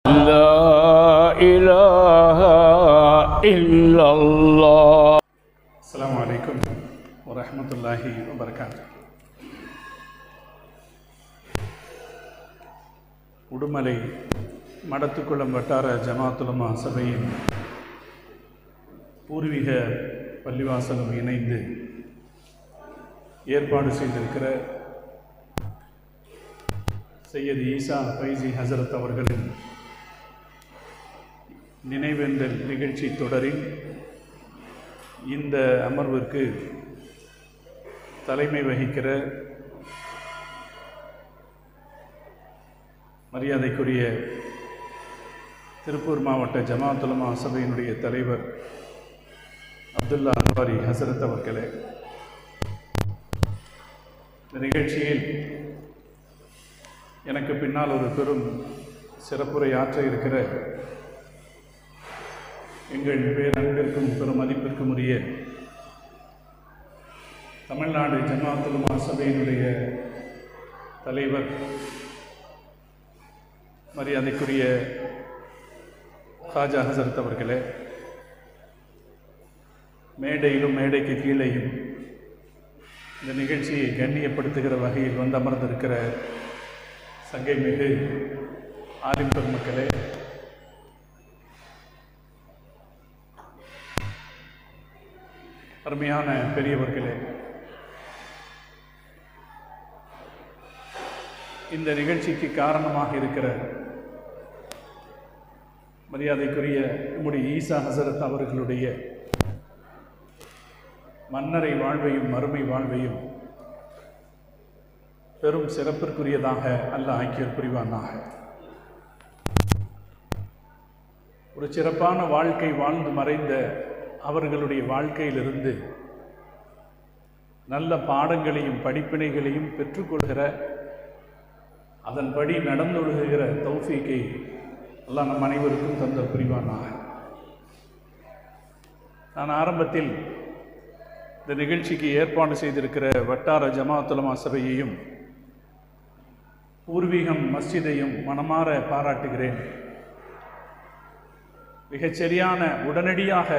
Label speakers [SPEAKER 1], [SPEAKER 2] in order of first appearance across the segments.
[SPEAKER 1] لا إله إلا الله.
[SPEAKER 2] السلام عليكم ورحمة الله وبركاته. உடுமலை மடத்துக்குளம் வட்டார ஜமாத்துலமா சபையின் பூர்வீக பள்ளிவாசலும் இணைந்து ஏற்பாடு செய்திருக்கிற சையத் ஈசா ஃபைசி ஹசரத் அவர்களின் நினைவேந்தல் நிகழ்ச்சி தொடரின் இந்த அமர்விற்கு தலைமை வகிக்கிற மரியாதைக்குரிய திருப்பூர் மாவட்ட ஜமாத்துலமா சபையினுடைய தலைவர் அப்துல்லா அன்வாரி ஹசரத் அவர்களே, இந்த நிகழ்ச்சியில் எனக்கு பின்னால் ஒரு பெரும் சிறப்புரை ஆற்ற இருக்கிற எங்கள் பேரன்பிற்கும் பெரும் மதிப்பிற்கும் உரிய தமிழ்நாடு ஜமாத்துலமா சபையினுடைய தலைவர் மரியாதைக்குரிய ஹாஜா ஹசரத் அவர்களே, மேடையிலும் மேடைக்கு கீழேயும் இந்த நிகழ்ச்சியை கண்ணியப்படுத்துகிற வகையில் வந்து அமர்ந்திருக்கிற சங்கை மிகு ஆலிம் பெருமக்களே, அருமையான பெரியவர்களே, இந்த நிகழ்ச்சிக்கு காரணமாக இருக்கிற மரியாதைக்குரிய நம்முடைய ஈசா ஹசரத் அவர்களுடைய மன்னரை வாழ்வையும் மறுமை வாழ்வையும் பெரும் சிறப்பிற்குரியதாக அல்லாஹ் ஆக்கியர் புரிவானாக. ஒரு சிறப்பான வாழ்க்கை வாழ்ந்து மறைந்த அவர்களுடைய வாழ்க்கையிலிருந்து நல்ல பாடங்களையும் படிப்பினைகளையும் பெற்றுக்கொள்கிற, அதன்படி நடந்தொழுகிற தௌஃபீக்கை அல்லாஹ் நம் அனைவருக்கும் தந்த புரிவானாக. நான் ஆரம்பத்தில் இந்த நிகழ்ச்சிக்கு ஏற்பாடு செய்திருக்கிற வட்டார ஜமாத்துலமா சபையையும் பூர்வீகம் மஸ்ஜிதையும் மனமாற பாராட்டுகிறேன். மிகச்சரியான உடனடியாக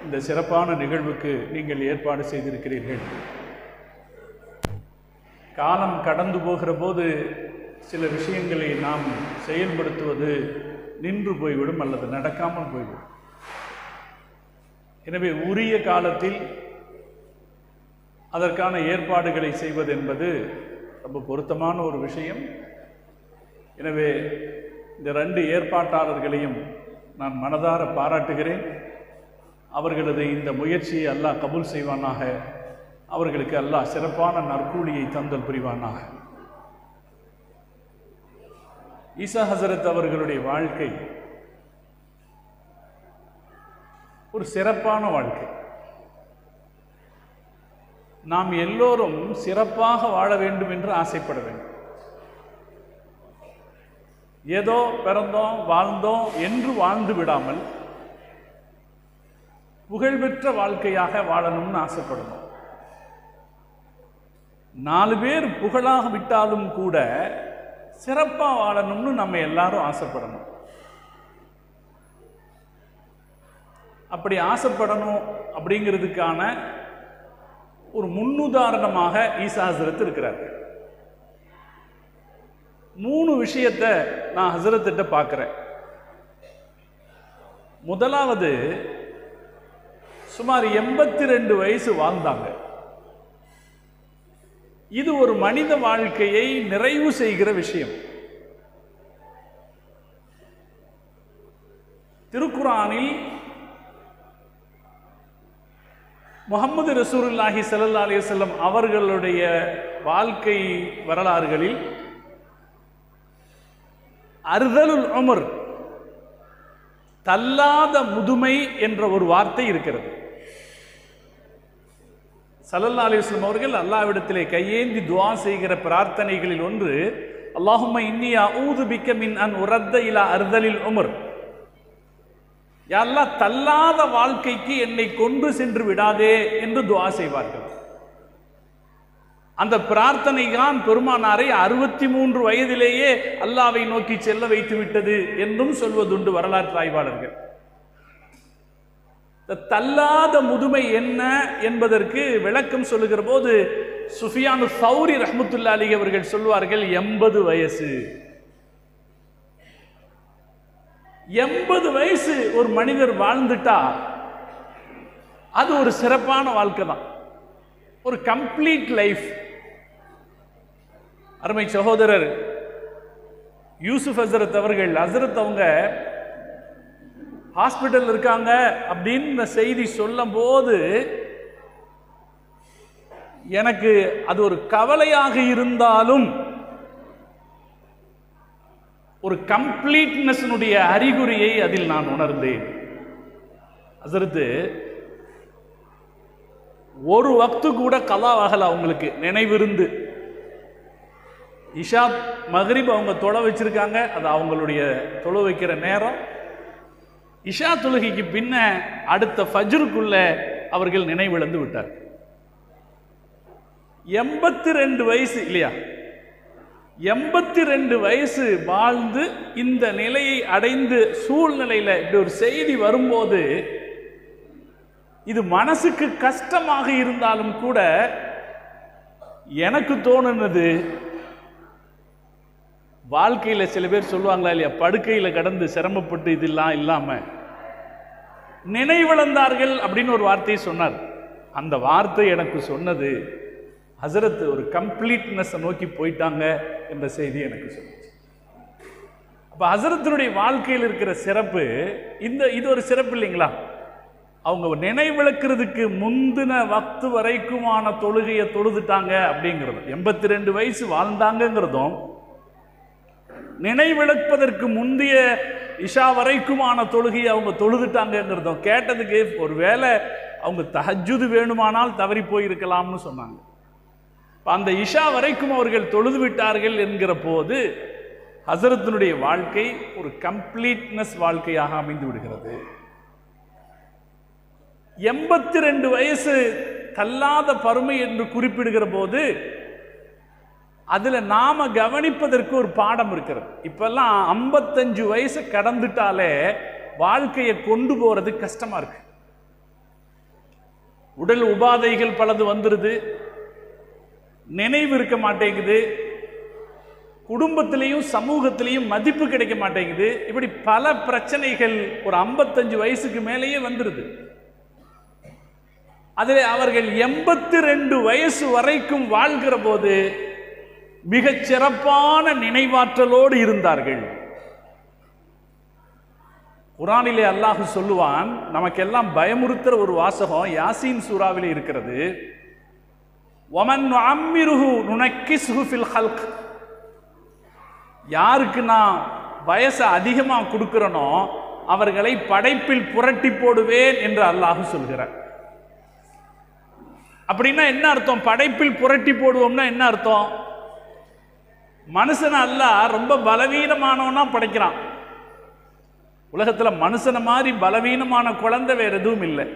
[SPEAKER 2] இந்த சிறப்பான நிகழ்வுக்கு நீங்கள் ஏற்பாடு செய்திருக்கிறீர்கள். காலம் கடந்து போகிற போது சில விஷயங்களை நாம் செயல்படுத்துவது நின்று போய்விடும் அல்லது நடக்காமல் போய்விடும். எனவே உரிய காலத்தில் அதற்கான ஏற்பாடுகளை செய்வது என்பது ரொம்ப பொருத்தமான ஒரு விஷயம். எனவே இந்த ரெண்டு ஏற்பாட்டாளர்களையும் நான் மனதார பாராட்டுகிறேன். அவர்களது இந்த முயற்சியை அல்லாஹ் கபூல் செய்வானாக. அவர்களுக்கு அல்லாஹ் சிறப்பான நற்கூலியை தந்தல் புரிவானாக. ஈசா ஹசரத் அவர்களுடைய வாழ்க்கை ஒரு சிறப்பான வாழ்க்கை. நாம் எல்லோரும் சிறப்பாக வாழ வேண்டும் என்று ஆசைப்பட வேண்டும். ஏதோ பிறந்தோம் வாழ்ந்தோம் என்று வாழ்ந்து விடாமல் புகழ்பெற்ற வாழ்க்கையாக வாழணும்னு ஆசைப்படணும். 4 பேர் புகழாக விட்டாலும் கூட சிறப்பாக வாழணும்னு நம்ம எல்லாரும் ஆசைப்படணும். அப்படி ஆசைப்படணும் அப்படிங்கிறதுக்கான ஒரு முன்னுதாரணமாக ஈசா ஹசரத் இருக்கிறார். 3 விஷயத்தை நான் ஹசரத்திட்ட பார்க்குறேன். முதலாவது, சுமார் 82 வயசு வாழ்ந்தாங்க. இது ஒரு மனித வாழ்க்கையை நிறைவு செய்கிற விஷயம். திருக்குர்ஆனில் முஹம்மது ரசூலுல்லாஹி ஸல்லல்லாஹு அலைஹி வஸல்லம் அவர்களுடைய வாழ்க்கை வரலாறுகளில் அர்தலுல் உமர், தள்ளாத முதுமை என்ற ஒரு வார்த்தை இருக்கிறது. ஸல்லல்லாஹு அலைஹி வஸல்லம் அவர்கள் அல்லாஹ்விடத்திலே கையேந்தி துஆ செய்கிற பிரார்த்தனைகளில் ஒன்று, அல்லாஹும்ம இன்னி அஊது பிக்க மின் அன் உரத்த இலா அர்தலில் உமர். யா அல்லாஹ், தள்ளாத வாழ்க்கைக்கு என்னை கொண்டு சென்று விடாதே என்று துஆ செய்வார்கள். அந்த பிரார்த்தனை தான் பெருமானாரை 63 வயதிலேயே அல்லாவை நோக்கி செல்ல வைத்து விட்டது என்றும் சொல்வதுண்டு வரலாற்று ஆய்வாளர்கள். தள்ளாத முதுமை என்ன என்பதற்கு விளக்கம் சொல்லுகிற போது சுஃபியானு சௌரி ரஹ்மத்துல்லாஹி அலைஹி அவர்கள் சொல்வார்கள் 80 வயசு. 80 வயசு ஒரு மனிதர் வாழ்ந்துட்டா அது ஒரு சிறப்பான வாழ்க்கை தான், ஒரு கம்ப்ளீட் லைஃப். அருமை சகோதரர் யூசுப் ஹசரத் அவர்கள், ஹசரத் அவங்க ஹாஸ்பிட்டல் இருக்காங்க அப்படின்னு செய்தி சொல்லும் போது எனக்கு அது ஒரு கவலையாக இருந்தாலும் ஒரு கம்ப்ளீட்னஸ்னுடைய அறிகுறியை அதில் நான் உணர்ந்தேன். ஹசரத் ஒரு வக்து கூட கலா ஆகல, அவங்களுக்கு நினைவிருந்து. இஷா மக்ரிப் அவங்க தொலை வச்சிருக்காங்க, அது அவங்களுடைய தொலை வைக்கிற நேரம். இஷா தொழுகைக்கு பின்ன அடுத்த ஃபஜ்ருக்குள்ள அவர்கள் நினைவிழந்து விட்டார். 82 வயசு இல்லையா? 82 வயசு வாழ்ந்து இந்த நிலையை அடைந்து சூழ்நிலையில இப்படி ஒரு செய்தி வரும்போது இது மனசுக்கு கஷ்டமாக இருந்தாலும் கூட எனக்கு தோணுனது, வாழ்க்கையில சில பேர் சொல்லுவாங்களா இல்லையா, படுக்கையில கடந்து சிரமப்பட்டு இதெல்லாம் இல்லாம நினைவிழந்தார்கள் அப்படின்னு ஒரு வார்த்தையை சொன்னார். அந்த வார்த்தை எனக்கு சொன்னது ஹசரத் ஒரு கம்ப்ளீட்னஸ் நோக்கி போயிட்டாங்க என்ற செய்தி எனக்கு சொன்னது. அப்ப ஹசரத்தினுடைய வாழ்க்கையில் இருக்கிற சிறப்பு இது ஒரு சிறப்பு இல்லைங்களா? அவங்க நினைவிழக்கிறதுக்கு முந்தின வக்து வரைக்குமான தொழுகையை தொழுதுட்டாங்க அப்படிங்கிறது, 82 வயசு வாழ்ந்தாங்கிறதும் நினைவிழப்பதற்கு முந்தைய இஷா வரைக்குமான தொழுகையை அவங்க தொழுதுட்டாங்கிறதும் கேட்டதுக்கு ஒருவேளை அவங்க தஹஜ்ஜுது வேணுமானால் தவறி போயிருக்கலாம்னு சொன்னாங்க. அந்த இஷா வரைக்கும் அவர்கள் தொழுது விட்டார்கள் என்கிற போது ஹசரத்தினுடைய வாழ்க்கை ஒரு கம்ப்ளீட்னஸ் வாழ்க்கையாக அமைந்து விடுகிறது. 82 வயசு தள்ளாத பருமை என்று குறிப்பிடுகிற போது அதுல நாம கவனிப்பதற்கு ஒரு பாடம் இருக்கிறது. இப்பெல்லாம் 55 வயசு கடந்துட்டாலே வாழ்க்கையை கொண்டு போறது கஷ்டமா இருக்கு. உடல் உபாதைகள் பலது வந்துருது, நினைவு இருக்க மாட்டேங்குது, குடும்பத்திலையும் சமூகத்திலையும் மதிப்பு கிடைக்க மாட்டேங்குது. இப்படி பல பிரச்சனைகள் ஒரு 55 வயசுக்கு மேலேயே வந்துருது. அதில் அவர்கள் 82 வயசு வரைக்கும் வாழ்கிற போது மிகச் சிறப்பான நினைவாற்றலோடு இருந்தார்கள். குர்ஆனிலே அல்லாஹ் சொல்லுவான், நமக்கெல்லாம் பயமுறுத்துற ஒரு வாசகம் யாசீன் சூராவிலே இருக்கிறது. வமன் நுஅம்மிருஹு நுனக்கிஸ்ஹு ஃபில் ஹல்க். யாருக்கு நான் வயசை அதிகமாக கொடுக்கிறனோ அவர்களை படைப்பில் புரட்டி போடுவேன் என்று அல்லாஹ் சொல்கிறார். அப்படின்னா என்ன அர்த்தம்? படைப்பில் புரட்டி போடுவோம்னா என்ன அர்த்தம்? மனுஷனை அல்லாஹ் ரொம்ப பலவீனமானவனா படைக்கிறான். உலகத்துல மனுஷனை மாதிரி பலவீனமான குழந்தை வேற எதுவும் இல்லை.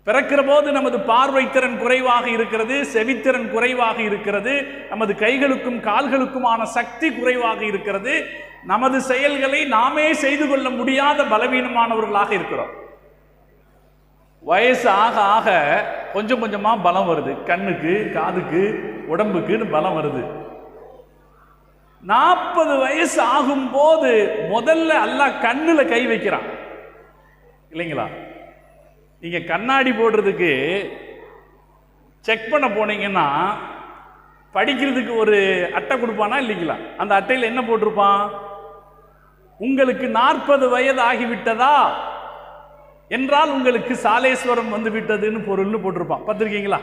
[SPEAKER 2] பிறக்கிற போது நமது பார்வை திறன் குறைவாக இருக்கிறது, செவித்திறன் குறைவாக இருக்கிறது, நமது கைகளுக்கும் கால்களுக்குமான சக்தி குறைவாக இருக்கிறது, நமது செயல்களை நாமே செய்து கொள்ள முடியாத பலவீனமானவர்களாக இருக்கிறோம். வயசு ஆக ஆக கொஞ்சம் கொஞ்சமா பலம் வருது, கண்ணுக்கு காதுக்கு உடம்புக்குன்னு பலம் வருது. 40 வயசு ஆகும் போது முதல்ல அல்லாஹ் கண்ணுல கை வைக்கிறான் இல்லைங்களா? நீங்க கண்ணாடி போடுறதுக்கு செக் பண்ண போனீங்கன்னா படிக்கிறதுக்கு ஒரு அட்டை கொடுப்பானா இல்லைங்களா? அந்த அட்டையில் என்ன போட்டிருப்பான்? உங்களுக்கு 40 வயது ஆகிவிட்டதா என்றால் உங்களுக்கு சாலேஸ்வரம் வந்து விட்டதுன்னு பொருள்னு போட்டிருப்பான். பார்த்துருக்கீங்களா?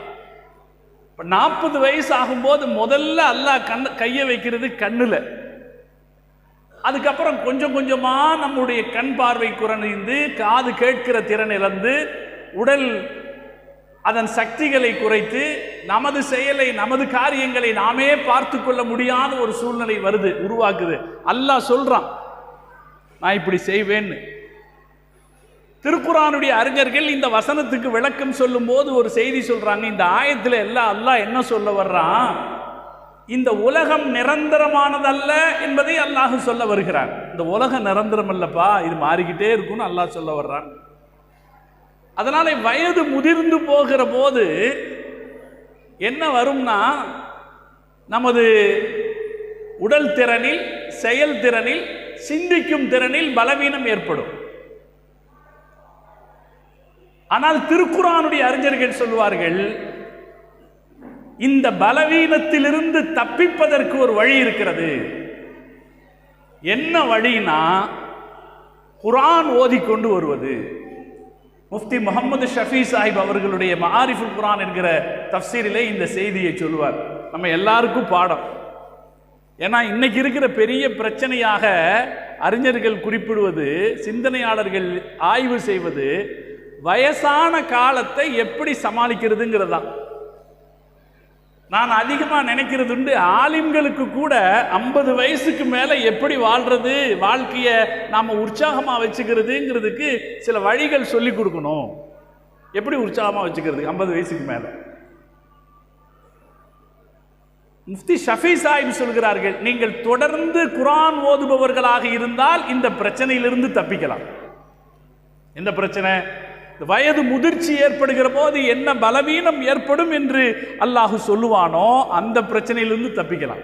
[SPEAKER 2] இப்போ 40 வயசு ஆகும்போது முதல்ல அல்லாஹ் கையை வைக்கிறது கண்ணுல. அதுக்கப்புறம் கொஞ்சம் கொஞ்சமா நம்முடைய கண் பார்வை குறைந்து, காது கேட்கிற திறன் இழந்து, உடல் அதன் சக்திகளை குறைத்து, நமது செயலை நமது காரியங்களை நாமே பார்த்து கொள்ள முடியாத ஒரு சூழ்நிலை வருது, உருவாக்குது. அல்லாஹ் சொல்றான், நான் இப்படி செய்வேன்னு. திருக்குர்ஆனுடைய அறிஞர்கள் இந்த வசனத்துக்கு விளக்கம் சொல்லும் போது ஒரு செய்தி சொல்றாங்க. இந்த ஆயத்தில் எல்லாம் அல்லாஹ் என்ன சொல்ல வர்றான், இந்த உலகம் நிரந்தரமானதல்ல என்பதை அல்லாஹ் சொல்ல வருகிறார். இந்த உலகம் நிரந்தரம் அல்லப்பா, இது மாறிக்கிட்டே இருக்கும்னு அல்லாஹ் சொல்ல வர்றான். அதனால வயது முதிர்ந்து போகிற போது என்ன வரும்னா, நமது உடல் திறனில், செயல் திறனில், சிந்திக்கும் திறனில் பலவீனம் ஏற்படும். ஆனால் திருக்குர்ஆனுடைய அறிஞர்கள் சொல்வார்கள், இந்த பலவீனத்திலிருந்து தப்பிப்பதற்கு ஒரு வழி இருக்கிறது. என்ன வழினா, குர்ஆன் ஓதிக்கொண்டு வருவது. முஃப்தி முகமது ஷஃபி சாஹிப் அவர்களுடைய மஆரிஃபுல் குர்ஆன் என்கிற தஃப்சீரிலே இந்த செய்தியை சொல்வார். நம்ம எல்லாருக்கும் பாடம். ஏன்னா இன்னைக்கு இருக்கிற பெரிய பிரச்சனையாக அறிஞர்கள் குறிப்பிடுவது, சிந்தனையாளர்கள் ஆய்வு செய்வது, வயசான காலத்தை எப்படி சமாளிக்கிறதுங்கிறதான். நான் அதிகமாக நினைக்கிறது உண்டு, ஆலிம்களுக்கு கூட 50 வயசுக்கு மேலே எப்படி வாழ்றது, வாழ்க்கையை நாம் உற்சாகமாக வச்சுக்கிறதுங்கிறதுக்கு சில வழிகள் சொல்லி கொடுக்கணும். எப்படி உற்சாகமாக வச்சுக்கிறது 50 வயசுக்கு மேலே? முஃப்தி ஷஃபி சாஹிப் சொல்கிறார்கள், நீங்கள் தொடர்ந்து குர்ஆன் ஓதுபவர்களாக இருந்தால் இந்த பிரச்சனையிலிருந்து தப்பிக்கலாம். எந்த பிரச்சனை? வயது முதிர்ச்சி ஏற்படுகிற போது என்ன பலவீனம் ஏற்படும் என்று அல்லாஹ் சொல்லுவானோ அந்த பிரச்சனையிலிருந்து தப்பிக்கலாம்.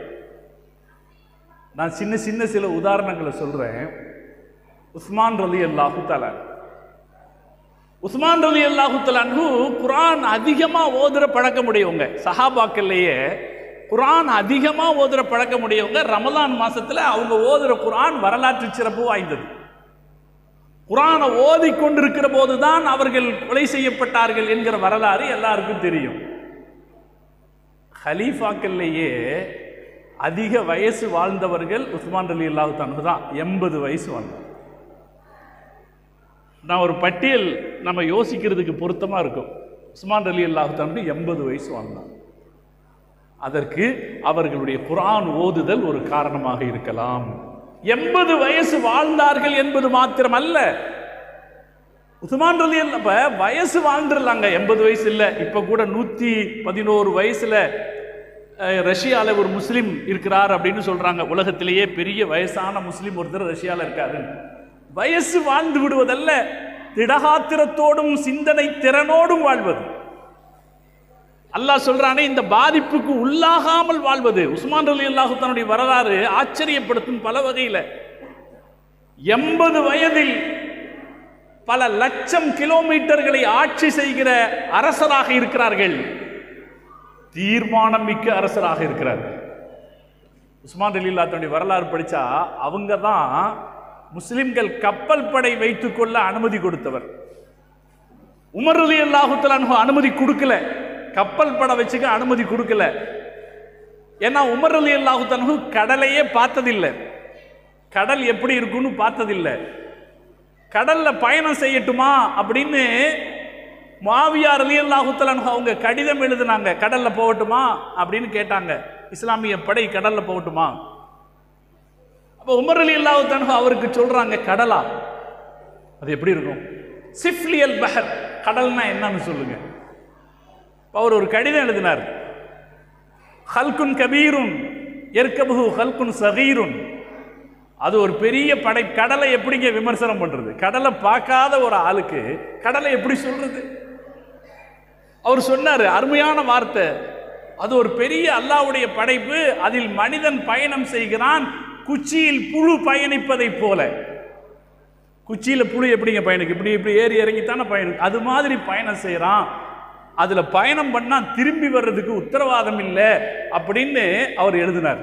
[SPEAKER 2] நான் சின்ன சில உதாரணங்களை சொல்றேன். உஸ்மான் ரலியல்லாஹு தஆலா அன்ஹு குர்ஆன் அதிகமா ஓதுற பழக்கமுடையவங்க. சஹாபாக்கள்லயே குர்ஆன் அதிகமா ஓதுற பழக்கமுடையவங்க. ரமலான் மாசத்துல அவங்க ஓதுற குர்ஆன் வரலாற்று சிறப்பு வாய்ந்தது. குர்ஆனை ஓதிக்கொண்டிருக்கிற போதுதான் அவர்கள் கொலை செய்யப்பட்டார்கள் என்கிற வரலாறு எல்லாருக்கும் தெரியும். ஹலீஃபாக்கள்லேயே அதிக வயசு வாழ்ந்தவர்கள் உஸ்மான் ரலியல்லாஹு அன்ஹு தான். 80 வயசு வாழ்ந்தார். நான் ஒரு பட்டியல் நம்ம யோசிக்கிறதுக்கு பொருத்தமாக இருக்கும். உஸ்மான் ரலியல்லாஹு அன்ஹு 80 வயசு வாழ்ந்தார். அதற்கு அவர்களுடைய குர்ஆன் ஓதுதல் ஒரு காரணமாக இருக்கலாம். 80 வயசு வாழ்ந்தார்கள் என்பது மாத்திரம் அல்ல. உஸ்மான் ரலியல்லாஹு வயசு வாழ்ந்துடலாங்க, 80 வயசு இல்லை. இப்போ கூட 111 வயசுல ரஷ்யாவில் ஒரு முஸ்லீம் இருக்கிறார் அப்படின்னு சொல்றாங்க. உலகத்திலேயே பெரிய வயசான முஸ்லீம் ஒருத்தர் ரஷ்யாவில் இருக்காரு. வயசு வாழ்ந்து விடுவதல்ல, திடகாத்திரத்தோடும் சிந்தனை திறனோடும் வாழ்வது. அல்லாஹ் சொல்றானே, இந்த பாதிப்புக்கு உள்ளாகாமல் வாழ்வது. உஸ்மான் ரலியல்லாஹு தன்னுடைய வரலாறு ஆச்சரியப்படுத்தும் பல வகையில். 80 வயதில் பல லட்சம் கிலோமீட்டர்களை ஆட்சி செய்கிற அரசராக இருக்கிறார்கள். தீர்மானம் மிக்க அரசராக இருக்கிறார்கள். உஸ்மான் ரலியல்லாஹு தன்னுடைய வரலாறு படிச்சா அவங்க தான் முஸ்லிம்கள் கப்பல் படை வைத்துக் கொள்ள அனுமதி கொடுத்தவர். உமர் ரலியல்லாஹு தஆலா அனுமதி கொடுக்கல, கப்பல் படை வச்சுக்க அனுமதி கொடுக்கல. ஏன்னா உமர் ரலியல்லாஹு தஆலா கடலையே பார்த்ததில்லை, கடல் எப்படி இருக்குன்னு பார்த்ததில்லை. கடல்ல பயணம் செய்யட்டுமா அப்படின்னு முஆவியா ரலியல்லாஹு தஆலா அவங்க கடிதம் எழுதினாங்க. கடல்ல போகட்டுமா அப்படின்னு கேட்டாங்க. இஸ்லாமிய படை கடல்ல போகட்டுமா? அப்போ உமர் ரலியல்லாஹு தஆலா அவருக்கு சொல்றாங்க, கடலா? அது எப்படி இருக்கும்? சிஃப்லியல் பஹர், கடல்னா என்னன்னு சொல்லுங்க. அவர் ஒரு கடிதம் எழுதினார். ஹல்குன் கபீருன் எர்கபுஹு ஹல்குன் சகீருன். அது ஒரு பெரிய படை. கடலை எப்படிங்க விமர்சனம் பண்றது? கடலை பார்க்காத ஒரு ஆளுக்கு கடலை எப்படி சொல்றது? அவர் சொன்னார், அருமையான வார்த்தை. அது ஒரு பெரிய அல்லாஹ்வுடைய படைப்பு. அதில் மனிதன் பயணம் செய்கிறான் குச்சியில் புழு பயணிப்பதை போல. குச்சியில புழு எப்படிங்க பயணிக்கு? இப்படி இப்படி ஏறி இறங்கித்தானே பயணம். அது மாதிரி பயணம் செய்யறான். அதுல பயணம் பண்ணா திரும்பி வர்றதுக்கு உத்தரவாதம் இல்லை அப்படின்னு அவர் எழுதினார்.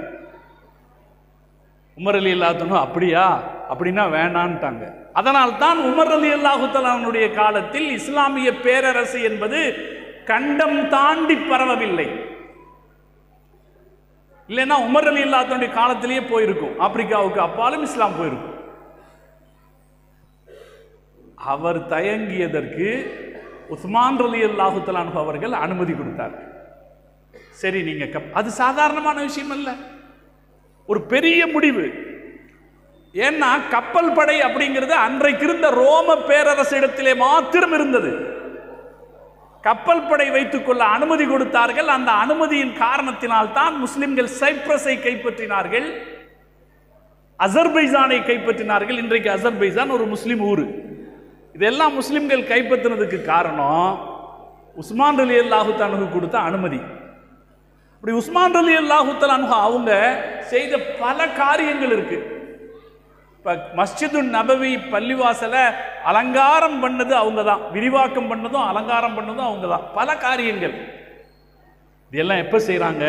[SPEAKER 2] உமர் ரலியல்லாஹு தஆலா அப்படியா, அப்படின்னா வேணான்ட்டாங்க. அதனால் தான் உமர் ரலியல்லாஹு தஆலாவுடைய காலத்தில் இஸ்லாமிய பேரரசு என்பது கண்டம் தாண்டி பரவவில்லை. இல்லைன்னா உமர் ரலியல்லாஹு தஆலாவுடைய காலத்திலேயே போயிருக்கும், ஆப்பிரிக்காவுக்கு அப்பாலும் இஸ்லாம் போயிருக்கும். அவர் தயங்கியதற்கு உஸ்மான் ரலியல்லாஹு தஆலா அவர்கள் அனுமதி கொடுத்தார். சரி, நீங்க அது சாதாரணமான விஷயம் அல்ல, ஒரு பெரிய முடிவு. ஏன்னா கப்பல் படை அப்படிங்கிறது அன்றைக்கு இருந்த ரோம பேரரசிடத்திலே மாத்திரம் இருந்தது. கப்பல் படை வைத்துக் கொள்ள அனுமதி கொடுத்தார்கள். அந்த அனுமதியின் காரணத்தினால் தான் முஸ்லிம்கள் சைப்ரஸை கைப்பற்றினார்கள், அசர்பைஜானை கைப்பற்றினார்கள். இன்றைக்கு அசர்பைஜான் ஒரு முஸ்லிம் ஊர். இதெல்லாம் முஸ்லிம்கள் கைப்பற்றினதுக்கு காரணம் உஸ்மான் ரலியல்லாஹு தஆலா கொடுத்த அனுமதி. இப்படி உஸ்மான் ரலியல்லாஹு தஆலா அவங்க செய்த பல காரியங்கள் இருக்கு. இப்போ மஸ்ஜிது நபவி பள்ளிவாசலை அலங்காரம் பண்ணது அவங்க தான், விரிவாக்கம் பண்ணதும் அலங்காரம் பண்ணதும் அவங்க தான். பல காரியங்கள் இதெல்லாம் எப்போ செய்கிறாங்க?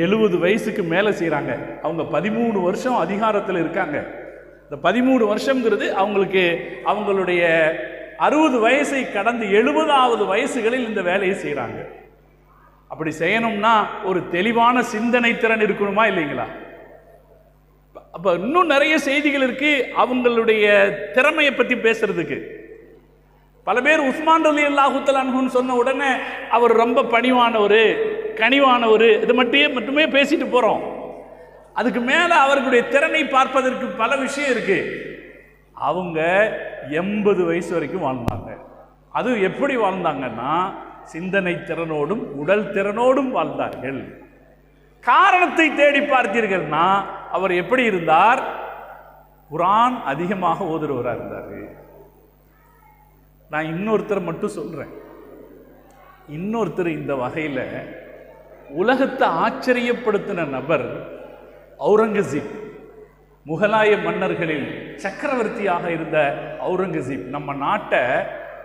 [SPEAKER 2] 70 வயசுக்கு மேலே செய்கிறாங்க. அவங்க 13 வருஷம் அதிகாரத்தில் இருக்காங்க. இந்த 13 வருஷங்கிறது அவங்களுக்கு அவங்களுடைய 60 வயசை கடந்து 70வது வயசுகளில் இந்த வேலையை செய்கிறாங்க. அப்படி செய்யணும்னா ஒரு தெளிவான சிந்தனை திறன் இருக்கணுமா இல்லைங்களா? அப்போ இன்னும் நிறைய செய்திகள் இருக்கு அவங்களுடைய திறமையை பற்றி பேசுறதுக்கு. பல பேர் உஸ்மான் ரலியல்லாஹு தஆலா அன்ஹுன்னு சொன்ன உடனே அவர் ரொம்ப பணிவானவர், கனிவானவர், இது மட்டுமே பேசிட்டு போகிறோம். அதுக்கு மேலே அவர்களுடைய திறனை பார்ப்பதற்கு பல விஷயம் இருக்கு. அவங்க 80 வயசு வரைக்கும் வாழ்ந்தாங்க. அது எப்படி வாழ்ந்தாங்கன்னா சிந்தனை திறனோடும் உடல் திறனோடும் வாழ்ந்தார்கள். காரணத்தை தேடி பார்த்தீர்கள்னா அவர் எப்படி இருந்தார்? குர்ஆன் அதிகமாக ஓதுறவராக இருந்தார். நான் இன்னொருத்தரை மட்டும் சொல்றேன். இன்னொருத்தர் இந்த வகையில் உலகத்தை ஆச்சரியப்படுத்தின நபர் அவுரங்கசீப். முகலாய மன்னர்களில் சக்கரவர்த்தியாக இருந்த அவுரங்கசீப் நம்ம நாட்டை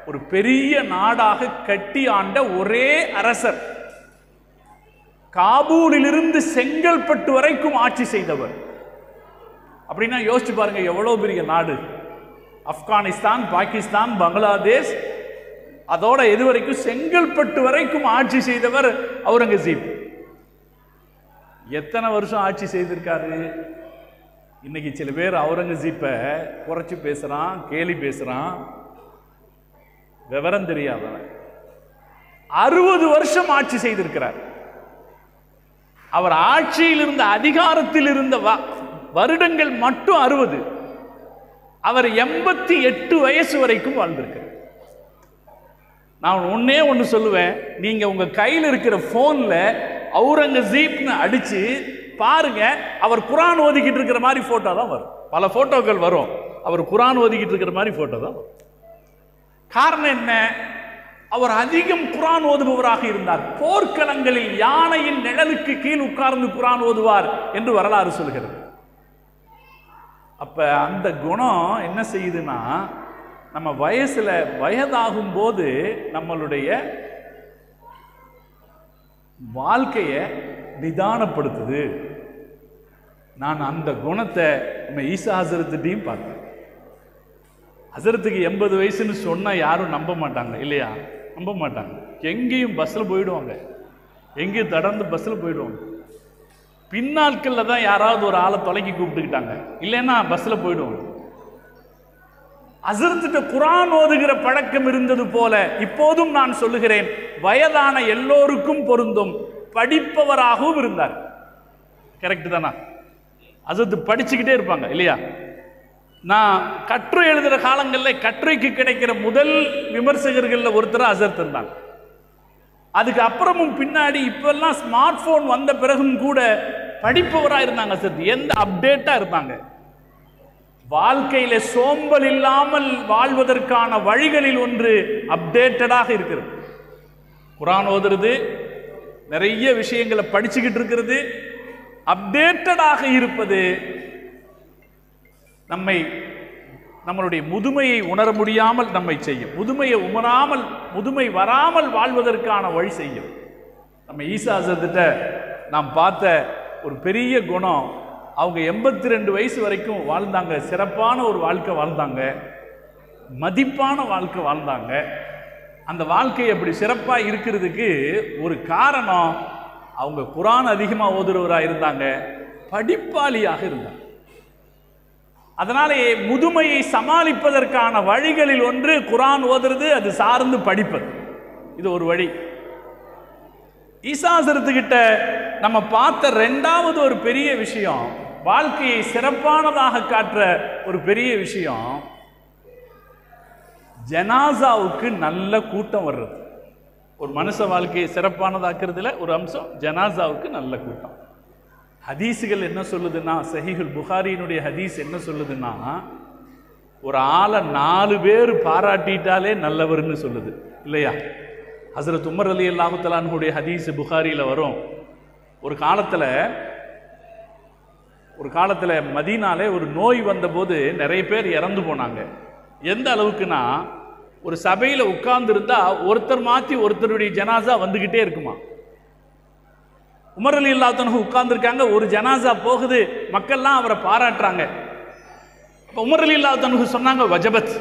[SPEAKER 2] ஒரு பெரிய நாடாக கட்டி ஆண்ட ஒரே அரசர். காபூலிலிருந்து செங்கல்பட்டு வரைக்கும் ஆட்சி செய்தவர். அப்படின்னா யோசிச்சு பாருங்க எவ்வளவு பெரிய நாடு. ஆப்கானிஸ்தான், பாகிஸ்தான், பங்களாதேஷ், அதோட எது வரைக்கும் செங்கல்பட்டு வரைக்கும் ஆட்சி செய்தவர் அவுரங்கசீப். எத்தனை வருஷம் ஆட்சி செய்திருக்காரு? இன்னைக்கு சில பேர் அவுரங்கசீப்பை குறைச்சி பேசுறான், கேலி பேசுறான், விவரம் தெரியாதவன். 60 வருஷம் ஆட்சி செய்திருக்கிறார். அவர் ஆட்சியில் இருந்த அதிகாரத்தில் இருந்த வருடங்கள் மட்டும் 60. அவர் 88 வயசு வரைக்கும் வாழ்ந்திருக்கிறார். நான் ஒன்னே ஒன்று சொல்லுவேன், நீங்க உங்க கையில் இருக்கிற போன்ல அவுரங்கசீப்னு அடிச்சு பாருங்க, அவர் குர்ஆன் ஓதிக்கிட்டு இருக்கிற மாதிரி போட்டோ தான் வரும். பல போட்டோக்கள் வரும், அவர் குர்ஆன் ஓதிக்கிட்டு இருக்கிற மாதிரி போட்டோ தான் வரும். காரணம் என்ன? அவர் அதிகம் குர்ஆன் ஓதுபவராக இருந்தார். போர்க்களங்களில் யானையின் நிழலுக்கு கீழ் உட்கார்ந்து குர்ஆன் ஓதுவார் என்று வரலாறு சொல்கிறது. அப்ப அந்த குணம் என்ன செய்யுதுன்னா, நம்ம வயதாகும் போது நம்மளுடைய வாழ்க்கையை நிதானப்படுத்துது. நான் அந்த குணத்தை நம்ம ஈசா ஹசரத்துட்டையும் பார்த்தேன். ஹசரத்துக்கு 80 வயசுன்னு சொன்னா யாரும் நம்ப மாட்டாங்க இல்லையா? நம்ப மாட்டாங்க. எங்கேயும் பஸ்ஸில் போயிடுவாங்க, எங்கேயும் தொடர்ந்து பஸ்ஸில் போயிடுவாங்க. பின்னாட்கள்ல தான் யாராவது ஒரு ஆளை தொலைக்கி கூப்பிட்டுக்கிட்டாங்க, இல்லைன்னா பஸ்ஸில் போயிடுவாங்க. ஹசரத்துட்ட குர்ஆன் ஓதுகிற பழக்கம் இருந்தது போல இப்போதும் நான் சொல்லுகிறேன், வயதான எல்லோருக்கும் பொருந்தும். படிப்பவராகவும் இருந்தார். கரெக்ட் தானா? ஹசரத்து படிச்சுக்கிட்டே இருப்பாங்க இல்லையா? நான் கட்டுரை எழுதுகிற காலங்களில் கட்டுரைக்கு கிடைக்கிற முதல் விமர்சகர்கள் ஒருத்தர் ஹசரத் இருந்தாங்க. அதுக்கு அப்புறமும் பின்னாடி இப்பெல்லாம் ஸ்மார்ட் போன் வந்த பிறகும் கூட படிப்பவராக இருந்தாங்க ஹசரத். எந்த அப்டேட்டா இருந்தாங்க. வாழ்க்கையில சோம்பல் இல்லாமல் வாழ்வதற்கான வழிகளில் ஒன்று அப்டேட்டடாக இருக்கிறது. குர்ஆன் ஓதுறது, நிறைய விஷயங்களை படிச்சுக்கிட்டு இருக்கிறது, அப்டேட்டடாக இருப்பது நம்மளுடைய முதுமையை உணர முடியாமல் நம்மை செய்யும். முதுமை வராமல் வாழ்வதற்கான வழி செய்யும். நம்ம ஈசா ஹசரத்திட்ட நாம் பார்த்த ஒரு பெரிய குணம், அவங்க 82 வயசு வரைக்கும் வாழ்ந்தாங்க. சிறப்பான ஒரு வாழ்க்கை வாழ்ந்தாங்க, மதிப்பான வாழ்க்கை வாழ்ந்தாங்க. அந்த வாழ்க்கை அப்படி சிறப்பாக இருக்கிறதுக்கு ஒரு காரணம், அவங்க குர்ஆன் அதிகமாக ஓதுறவராக இருந்தாங்க, படிப்பாளியாக இருந்தாங்க. அதனாலே முதுமையை சமாளிப்பதற்கான வழிகளில் ஒன்று குர்ஆன் ஓதுறது, அது சார்ந்து படிப்பது. இது ஒரு வழி. ஈசா ஹசரத்துக்கிட்ட நம்ம பார்த்த 2வது ஒரு பெரிய விஷயம், வாழ்க்கையை சிறப்பானதாக காட்டுற ஒரு பெரிய விஷயம் ஜனாசாவுக்கு நல்ல கூட்டம் வர்றது. ஒரு மனுஷ வாழ்க்கையை சிறப்பானதாக்குறதுல ஒரு அம்சம் ஜனாசாவுக்கு நல்ல கூட்டம். ஹதீஸுகள் என்ன சொல்லுதுன்னா, சஹீஹுல் புகாரியினுடைய ஹதீஸ் என்ன சொல்லுதுன்னா, ஒரு ஆளை 4 பேர் பாராட்டிட்டாலே நல்லவர்னு சொல்லுது இல்லையா? ஹஸரத் உமர் ரலியல்லாஹு தஆலா அன்ஹுடைய ஹதீஸ் புகாரியில் வரும். ஒரு காலத்தில் மதீனாலே ஒரு நோய் வந்தபோது நிறைய பேர் இறந்து போனாங்க. எந்த அளவுக்குன்னா, ஒரு சபையில் உட்கார்ந்துருந்தா ஒருத்தர் மாற்றி ஒருத்தருடைய ஜனாசா வந்துக்கிட்டே இருக்குமா. உமர் ரலியல்லாஹு அன்ஹு உட்கார்ந்துருக்காங்க, ஒரு ஜனாசா போகுது, மக்கள்லாம் அவரை பாராட்டுறாங்க. அப்போ உமர் ரலியல்லாஹு அன்ஹு சொன்னாங்க வஜபத்.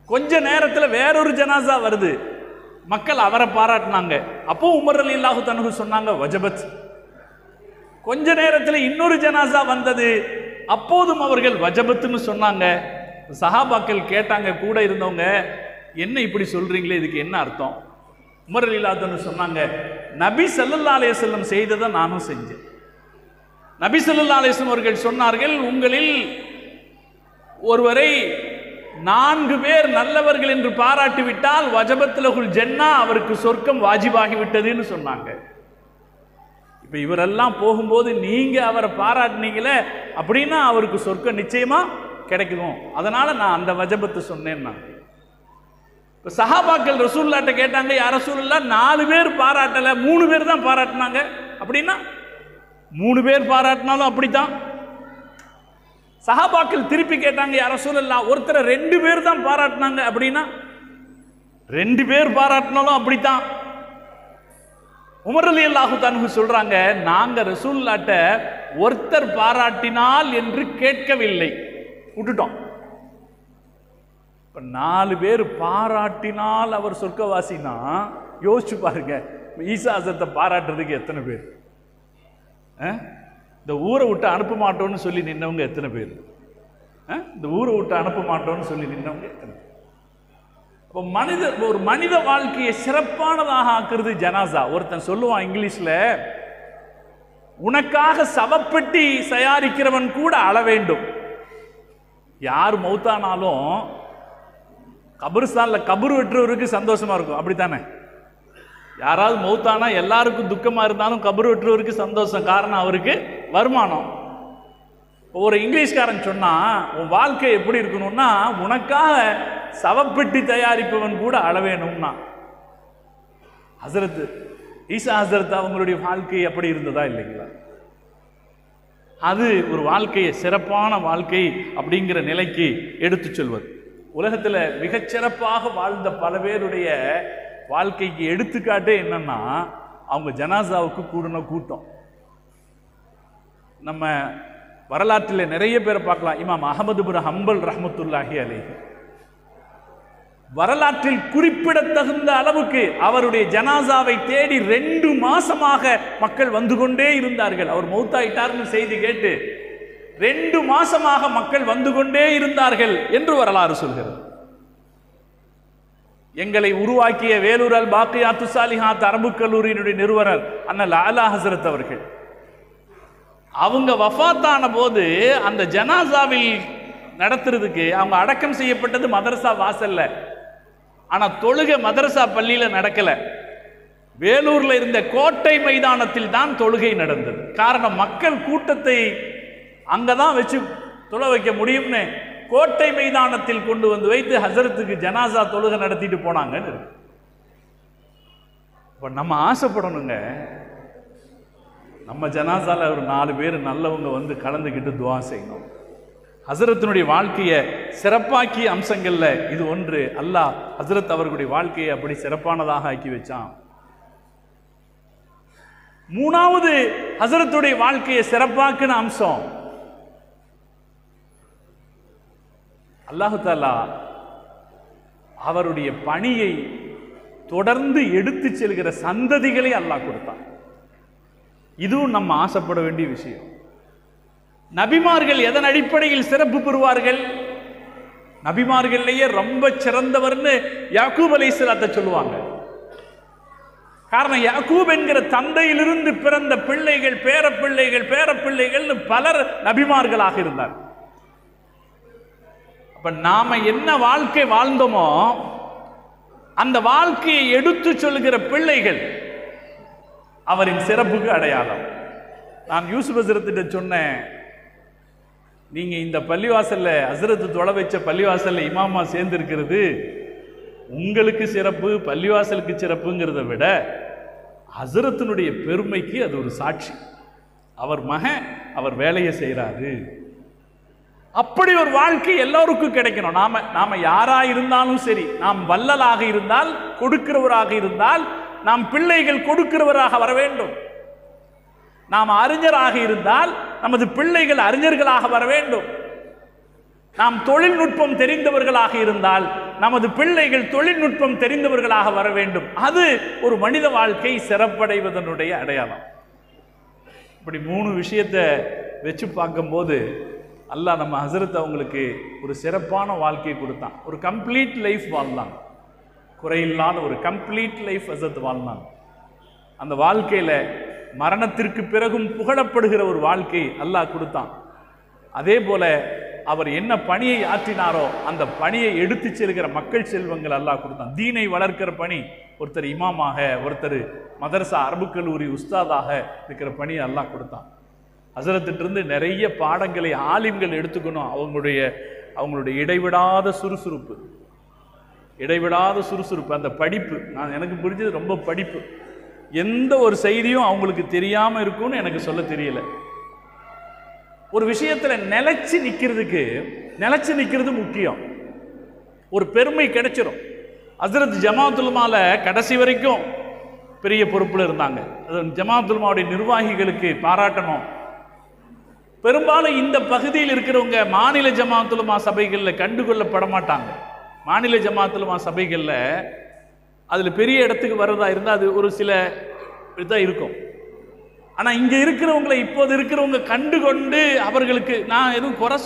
[SPEAKER 2] கொஞ்ச நேரத்தில் வேறொரு ஜனாசா வருது, மக்கள் அவரை பாராட்டினாங்க. அப்போ உமர் ரலியல்லாஹு அன்ஹு சொன்னாங்க வஜபத். கொஞ்ச நேரத்தில் இன்னொரு ஜனாசா வந்தது, அப்போதும் அவர்கள் வஜபத்துன்னு சொன்னாங்க. சஹாபாக்கள் கேட்டாங்க, கூட இருந்தவங்க, என்ன இப்படி சொல்றீங்களே, இதுக்கு என்ன அர்த்தம்? உமர் ரலியல்லாஹு அன்ஹு சொன்னாங்க, நபி ஸல்லல்லாஹு அலைஹி வஸல்லம் செய்ததை நானும் செஞ்சேன். நபி ஸல்லல்லாஹு அலைஹி வஸல்லம் அவர்கள் சொன்னார்கள், உங்களில் ஒருவரை 4 பேர் நல்லவர்கள் என்று பாராட்டி விட்டால் வஜபத் லஹுல் ஜன்னா, அவருக்கு சொர்க்கம் வாஜிபாகி விட்டதுன்னு சொன்னாங்க. இப்ப இவரெல்லாம் போகும்போது நீங்க அவரை பாராட்டினீங்களே அப்படின்னா அவருக்கு சொர்க்கம் நிச்சயமா கிடைக்கும், அதனால நான் அந்த வஜபத்தை சொன்னேன்னா. இப்ப சஹாபாக்கள் ரசூலுல்லாஹ்ட்ட கேட்டாங்க, யா ரசூலுல்லாஹ் 4 பேர் பாராட்டல, 3 பேர் தான் பாராட்டினாங்க அப்படின்னா, 3 பேர் பாராட்டினாலும் அப்படித்தான். சஹாபாக்கள் திருப்பி கேட்டாங்க, யா ரசூலுல்லாஹ் ஒருத்தரை 2 பேர் தான் பாராட்டினாங்க அப்படின்னா, 2 பேர் பாராட்டினாலும் அப்படித்தான். உமர் ரலியல்லாஹு அன்ஹு சொல்றாங்க, நாங்க ரசூலுல்லாஹ்ட்ட ஒருத்தர் பாராட்டினால் என்று கேட்கவில்லை, விட்டுட்டோம். இப்ப 4 பேர் பாராட்டினால் அவர் சொர்க்கவாசினா யோசிச்சு பாருங்க, ஈசா ஹஸரத்தை பாராட்டுறதுக்கு எத்தனை பேர்? இந்த ஊரை விட்டு அனுப்ப மாட்டோம்னு சொல்லி நின்னவங்க எத்தனை பேர்? இந்த ஊரை விட்டு அனுப்ப மாட்டோம்னு சொல்லி நின்னவங்க எத்தனை பேர்? ஒரு மனித வாழ்க்கையை சிறப்பானதாக ஆக்குறது ஜனாசா. ஒருத்தன் சொல்லுவான் இங்கிலீஷ்ல, உனக்காக சவப்பெட்டி தயாரிக்கிறவன் கூட அழ வேண்டும். யார் மௌத்தானாலும் கபர்ஸ்தான்ல கபர் வெட்டுறவருக்கு சந்தோஷமா இருக்கும், அப்படித்தானே? யாராவது மௌத்தானா எல்லாருக்கும் துக்கமா இருந்தாலும் கபர் வெட்டுறவருக்கு சந்தோஷம், காரணம் அவருக்கு வருமானம். ஒரு இங்கிலீஷ்காரன் சொன்னா, உன் வாழ்க்கை எப்படி இருக்கணும்னா, உனக்காக சவப்பெட்டி தயாரிப்பவன் கூட அழ வேணும்னா. ஹஸரத் ஈசா ஹஸரத் அவங்களுடைய வாழ்க்கை அப்படி இருந்ததா இல்லைங்களா? அது ஒரு வாழ்க்கையை சிறப்பான வாழ்க்கை அப்படிங்கிற நிலைக்கு எடுத்து சொல்வது. உலகத்தில் மிகச்சிறப்பாக வாழ்ந்த பல பேருடைய வாழ்க்கைக்கு எடுத்துக்காட்டே என்னன்னா, அவங்க ஜனாசாவுக்கு கூடின கூட்டம். நம்ம வரலாற்றில் நிறைய பேரை பார்க்கலாம். இமாம் அஹ்மது பின் ஹம்பல் ரஹ்மத்துல்லாஹி அலைஹி வரலாற்றில் குறிப்பிடத்தகுந்த அளவுக்கு அவருடைய ஜனாசாவை தேடி 2 மாசமாக மக்கள் வந்து கொண்டே இருந்தார்கள். அவர் மௌத்தாயிட்டார்னு செய்தி கேட்டு 2 மாசமாக மக்கள் வந்து கொண்டே இருந்தார்கள் என்று வரலாறு சொல்கிறது. எங்களை உருவாக்கிய வேலூர் அல் பாக்கியாத்து சாலிஹாத் அரபு கல்லூரியினுடைய நிறுவனர் அண்ணல் ஆலா ஹஸரத் அவர்கள், அவங்க வஃபாத்தான போது அந்த ஜனாசாவில் நடத்துறதுக்கு, அவங்க அடக்கம் செய்யப்பட்டது மதரசா வாசல்ல, ஆனா தொழுகை மதரசா பள்ளியில நடக்கல, வேலூர்ல இருந்த கோட்டை மைதானத்தில் தான் தொழுகை நடந்தது. காரணம், மக்கள் கூட்டத்தை அங்கதான் வச்சு தொழ வைக்க முடியும்னு கோட்டை மைதானத்தில் கொண்டு வந்து வைத்து ஹஸரத்துக்கு ஜனாசா தொழுகை நடத்திட்டு போனாங்கன்னு. இப்ப நம்ம ஆசைப்படணுங்க, நம்ம ஜனாசால ஒரு 4 பேர் நல்லவங்க வந்து கலந்துக்கிட்டு துவா செய்யணும். ஹஸரத்தினுடைய வாழ்க்கையை சிறப்பாக்கிய அம்சங்கள்ல இது ஒன்று. அல்லாஹ் ஹஸரத் அவர்களுடைய வாழ்க்கையை அப்படி சிறப்பானதாக ஆக்கி வச்சான். 3வது ஹஸரத்துடைய வாழ்க்கையை சிறப்பாக்கின அம்சம், அல்லாஹ் தஆலா அவருடைய பணியை தொடர்ந்து எடுத்து செல்கிற சந்ததிகளை அல்லாஹ் கொடுத்தான். இதுவும் நம்ம ஆசைப்பட வேண்டிய விஷயம். நபிமார்கள் எதன் அடிப்படையில் சிறப்பு பெறுவார்கள்? நபிமார்கள்லேயே ரொம்ப சிறந்தவர்னு யாக்கூப் அலைஹிஸ்ஸலாத்தை சொல்லுவாங்க. காரணம், யாக்கூப் என்கிற தந்தையிலிருந்து பிறந்த பிள்ளைகள், பேரப்பிள்ளைகள் பலர் நபிமார்களாக இருந்தார். அப்ப நாம என்ன வாழ்க்கை வாழ்ந்தோமோ அந்த வாழ்க்கையை எடுத்து சொல்லுகிற பிள்ளைகள் அவரின் சிறப்புக்கு அடையாளம். நான் யூசுப் ஹஸ்ரத்திட்ட சொன்னேன், நீங்க இந்த பள்ளிவாசல்ல ஹஸ்ரத்து தொலை வச்ச பள்ளிவாசல்ல இமாமா சேர்ந்திருக்கிறது உங்களுக்கு சிறப்பு, பள்ளிவாசலுக்கு சிறப்புங்கிறத விட ஹஸ்ரத்தினுடைய பெருமைக்கு அது ஒரு சாட்சி. அவர் மகன் அவர் வேலையை செய்கிறாரு. அப்படி ஒரு வாழ்க்கை எல்லோருக்கும் கிடைக்கணும். நாம யாரா இருந்தாலும் சரி, நாம் வள்ளலாக இருந்தால், கொடுக்கிறவராக இருந்தால், நாம் பிள்ளைகள் கொடுக்கிறவராக வர வேண்டும். நாம் அறிஞராக இருந்தால் நமது பிள்ளைகள் அறிஞர்களாக வர வேண்டும். நாம் தொழில்நுட்பம் தெரிந்தவர்களாக இருந்தால் நமது பிள்ளைகள் தொழில்நுட்பம் தெரிந்தவர்களாக வர வேண்டும். அது ஒரு மனித வாழ்க்கை சிறப்படைவதனுடைய அடையாளம். இப்படி 3 விஷயத்தை வச்சு பார்க்கும்போது அல்லாஹ் நம்ம ஹஸ்ரத் அவங்களுக்கு ஒரு சிறப்பான வாழ்க்கையை கொடுத்தான். ஒரு கம்ப்ளீட் லைஃப் வாழ்ந்தாங்க, குறையில்லாத ஒரு கம்ப்ளீட் லைஃப் ஹஸ்ரத் வாழ்ந்தாங்க. அந்த வாழ்க்கையில் மரணத்திற்கு பிறகும் புகழப்படுகிற ஒரு வாழ்க்கை அல்லாஹ் கொடுத்தான். அதே போல அவர் என்ன பணியை ஆற்றினாரோ அந்த பணியை எடுத்து செல்கிற மக்கள் செல்வங்கள் அல்லாஹ் கொடுத்தான். தீனை வளர்க்கிற பணி, ஒருத்தர் இமாமாக, ஒருத்தர் மதரசா அரபு கல்லூரி உஸ்தாதாக இருக்கிற பணியை அல்லாஹ் கொடுத்தான். ஹஸ்ரத்திலிருந்து நிறைய பாடங்களை ஆலிம்கள் எடுத்துக்கணும். அவங்களுடைய இடைவிடாத சுறுசுறுப்பு, அந்த படிப்பு, எனக்கு புரிஞ்சது ரொம்ப படிப்பு. எந்த ஒரு செய்தியும் அவங்களுக்கு தெரியாமல் இருக்கும்னு எனக்கு சொல்ல தெரியல. ஒரு விஷயத்தில் நிலைச்சு நிற்கிறது முக்கியம். ஒரு பெருமை கிடைச்சிடும். ஹஸ்ரத் ஜமாத்துல்மால கடைசி வரைக்கும் பெரிய பொறுப்பில் இருந்தாங்க. ஜமாத்துல்மாவுடைய நிர்வாகிகளுக்கு பாராட்டணும். பெரும்பாலும் இந்த பகுதியில் இருக்கிறவங்க மாநில ஜமாத்துல்மா சபைகளில் கண்டுகொள்ளப்பட மாட்டாங்க. மாநில ஜமாத்துல்மா சபைகளில் அதில் பெரிய இடத்துக்கு வர்றதா இருந்தால் அது ஒரு சில இதாக இருக்கும். ஆனால் இங்கே இருக்கிறவங்களை, இப்போது இருக்கிறவங்க கண்டுகொண்டு அவர்களுக்கு, நான் எதுவும் குறை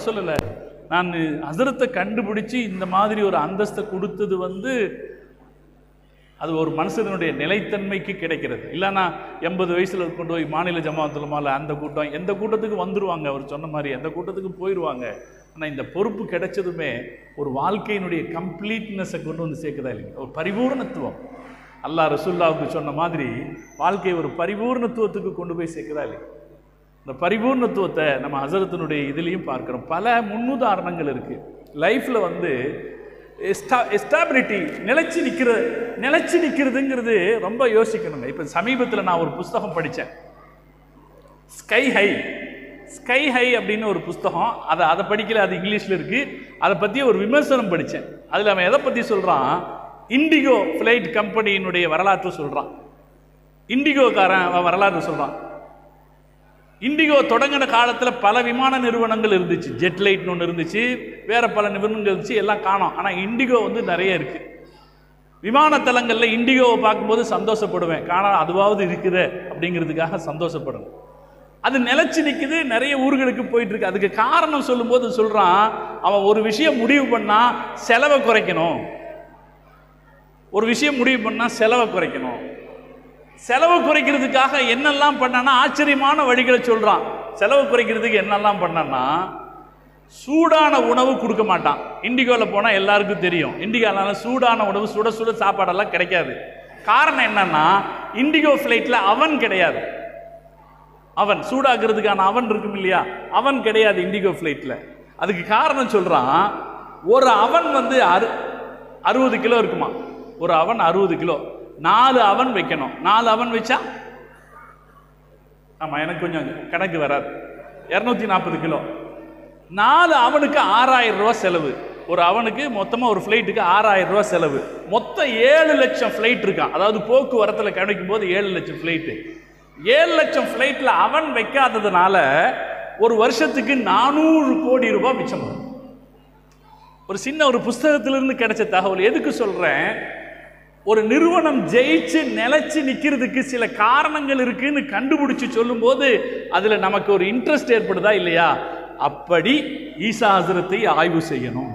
[SPEAKER 2] சொல்லலை. நான் ஹஸ்ரத்தை கண்டுபிடிச்சி இந்த மாதிரி ஒரு அந்தஸ்தை கொடுத்தது அது ஒரு மனுஷனுடைய நிலைத்தன்மைக்கு கிடைக்கிறது. இல்லைன்னா 80 வயசில் கொண்டு போய் மாநில ஜமாத்துலமால அந்த கூட்டம், எந்த கூட்டத்துக்கு வந்துடுவாங்க, அவர் சொன்ன மாதிரி எந்த கூட்டத்துக்கு போயிடுவாங்க. ஆனால் இந்த பொறுப்பு கிடைச்சதுமே ஒரு வாழ்க்கையினுடைய கம்ப்ளீட்னஸை கொண்டு வந்து சேர்க்குதா இல்லைங்க, ஒரு பரிபூர்ணத்துவம். அல்லாஹ் ரசூலுல்லாஹ்வுக்கு சொன்ன மாதிரி வாழ்க்கை ஒரு பரிபூர்ணத்துவத்துக்கு கொண்டு போய் சேர்க்குதா இல்லைங்க. இந்த பரிபூர்ணத்துவத்தை நம்ம ஹஸ்ரத்தினுடைய இதுலேயும் பார்க்குறோம். பல முன்னுதாரணங்கள் இருக்குது. லைஃப்பில் எஸ்டாபிலிட்டி, நிலைச்சு நிற்கிறதுங்கிறது ரொம்ப யோசிக்கணுங்க. இப்போ சமீபத்தில் நான் ஒரு புஸ்தகம் படித்தேன், ஸ்கை ஹை அப்படின்னு ஒரு புஸ்தகம். அதை படிக்கல, அது இங்கிலீஷில் இருக்குது. அதை பற்றி ஒரு விமர்சனம் படித்தேன். அதில் அவன் எதை பற்றி சொல்கிறான், இண்டிகோ ஃப்ளைட் கம்பெனியினுடைய வரலாற்று சொல்கிறான். இண்டிகோக்காரன் வரலாற்று சொல்கிறான். இண்டிகோ தொடங்கின காலத்தில் பல விமான நிறுவனங்கள் இருந்துச்சு. ஜெட்லைட்னு ஒன்று இருந்துச்சு, வேறு பல நிறுவனங்கள் இருந்துச்சு, எல்லாம் காணோம். ஆனால் இண்டிகோ நிறைய இருக்குது. விமானத்தலங்களில் இண்டிகோவை பார்க்கும்போது சந்தோஷப்படுவேன், காணால் அதுவாவது இருக்குது அப்படிங்கிறதுக்காக சந்தோஷப்படணும். அது நிலைச்சு நிற்குது, நிறைய ஊர்களுக்கு போயிட்டுருக்கு. அதுக்கு காரணம் சொல்லும்போது சொல்கிறான், அவன் ஒரு விஷயம் முடிவு பண்ணால் செலவை குறைக்கணும். செலவு குறைக்கிறதுக்காக என்னெல்லாம் பண்ணான்னா ஆச்சரியமான வழிகளை சொல்கிறான். செலவு குறைக்கிறதுக்கு என்னெல்லாம் பண்ணான்னா, சூடான உணவு கொடுக்க மாட்டான். இண்டிகோவில் போனால் எல்லாருக்கும் தெரியும், இண்டிகோனால சூடான உணவு, சுட சுட சாப்பாடெல்லாம் கிடைக்காது. காரணம் என்னன்னா, இண்டிகோ ஃப்ளைட்டில் அவன் கிடையாது. அவன் சூடாக்குறதுக்கான அவன் இருக்கும் இல்லையா, அவன் கிடையாது இண்டிகோ ஃப்ளைட்டில். அதுக்கு காரணம் சொல்கிறான், ஒரு அவன் 60 கிலோ இருக்குமா, ஒரு அவன் 60 கிலோ, 4 அவன் வைக்கணும். 4 அவன் வச்சா, ஆமாம் எனக்கு கொஞ்சம் கணக்கு வராது, 240 கிலோ. 4 அவனுக்கு 6000 ரூபா செலவு. ஒரு அவனுக்கு மொத்தமாக ஒரு ஃப்ளைட்டுக்கு 6000 ரூபா செலவு. மொத்தம் 7 லட்சம் ஃப்ளைட் இருக்கான். அதாவது போக்குவரத்தில் கணிக்கும் போது 7 லட்சம் ஃப்ளைட்டு. 7 லட்சம் ஃப்ளைட்டில் அவன் வைக்காததுனால ஒரு வருஷத்துக்கு 400 கோடி ரூபாய் மிச்சம் வரும். ஒரு சின்ன ஒரு புஸ்தகத்திலிருந்து கிடைச்ச தகவல். எதுக்கு சொல்கிறேன், ஒரு நிறுவனம் ஜெயிச்சு நிலைச்சு நிற்கிறதுக்கு சில காரணங்கள் இருக்குன்னு கண்டுபிடிச்சு சொல்லும்போது அதில் நமக்கு ஒரு இன்ட்ரெஸ்ட் ஏற்படுதா இல்லையா? அப்படி ஈசா ஹஸ்ரத்தை ஆய்வு செய்யணும்.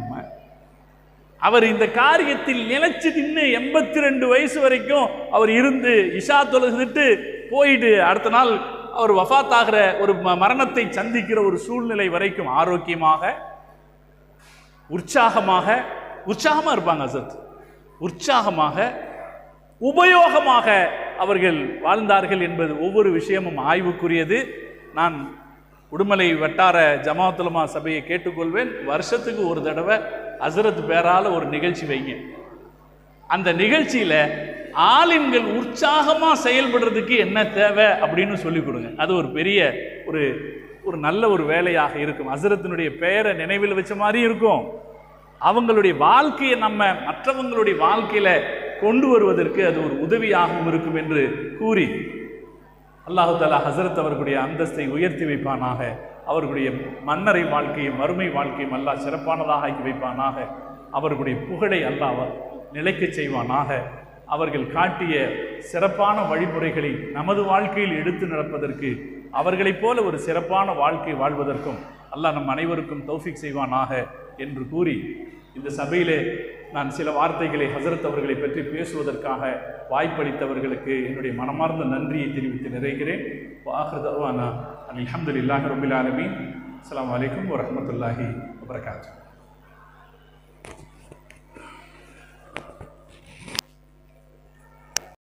[SPEAKER 2] அவர் இந்த காரியத்தில் நிலைச்சு நின்று 82 வயசு வரைக்கும் அவர் இருந்து இஷா தொழுதுட்டு போயிட்டு அடுத்த நாள் அவர் வஃபாத் ஆகிற ஒரு மரணத்தை சந்திக்கிற ஒரு சூழ்நிலை வரைக்கும் ஆரோக்கியமாக உற்சாகமாக இருப்பாங்க ஹஸரத். உற்சாகமாக உபயோகமாக அவர்கள் வாழ்ந்தார்கள் என்பது ஒவ்வொரு விஷயமும் ஆய்வுக்குரியது. நான் உடுமலை வட்டார ஜமாஅத்துல் உலமா சபையை கேட்டுக்கொள்வேன், வருஷத்துக்கு ஒரு தடவை ஹஸரத் பேரால ஒரு நிகழ்ச்சி வைங்க. அந்த நிகழ்ச்சியில ஆலிம்கள் உற்சாகமா செயல்படுறதுக்கு என்ன தேவை அப்படின்னு சொல்லிக் கொடுங்க. அது ஒரு பெரிய ஒரு நல்ல ஒரு வேலையாக இருக்கும். ஹஸரத்தினுடைய பெயரை நினைவில் வச்ச மாதிரி இருக்கும். அவங்களுடைய வாழ்க்கையை நம்ம மற்றவங்களுடைய வாழ்க்கையில கொண்டு வருவதற்கு அது ஒரு உதவியாகவும் இருக்கும் என்று கூறி அல்லாஹு தஆலா ஹஸரத் அவர்களுடைய அந்தஸ்தை உயர்த்தி வைப்பானாக. அவர்களுடைய மன்னரை வாழ்க்கையும் மறுமை வாழ்க்கையும் அல்லாஹ் சிறப்பானதாக ஆக்கி வைப்பானாக. அவர்களுடைய புகழை அல்லாஹ் நிலைக்க செய்வானாக. அவர்கள் காட்டிய சிறப்பான வழிமுறைகளை நமது வாழ்க்கையில் எடுத்து நடப்பதற்கு, அவர்களைப் போல ஒரு சிறப்பான வாழ்க்கை வாழ்வதற்கும் அல்லாஹ் நம் அனைவருக்கும் தௌஃபீக் செய்வானாக என்று கூறி, இந்த சபையிலே நான் சில வார்த்தைகளை ஹஸரத் அவர்களை பற்றி பேசுவதற்காக வாய்ப்பளித்தவர்களுக்கு என்னுடைய மனமார்ந்த நன்றியை தெரிவித்து நிறைகிறேன். வாஹிரு தஅவானா அல்ஹம்துலில்லாஹி ரப்பில் ஆலமீன். அஸ்ஸலாமு அலைக்கும் வரஹ்மத்துல்லாஹி வபரகாத்துஹு.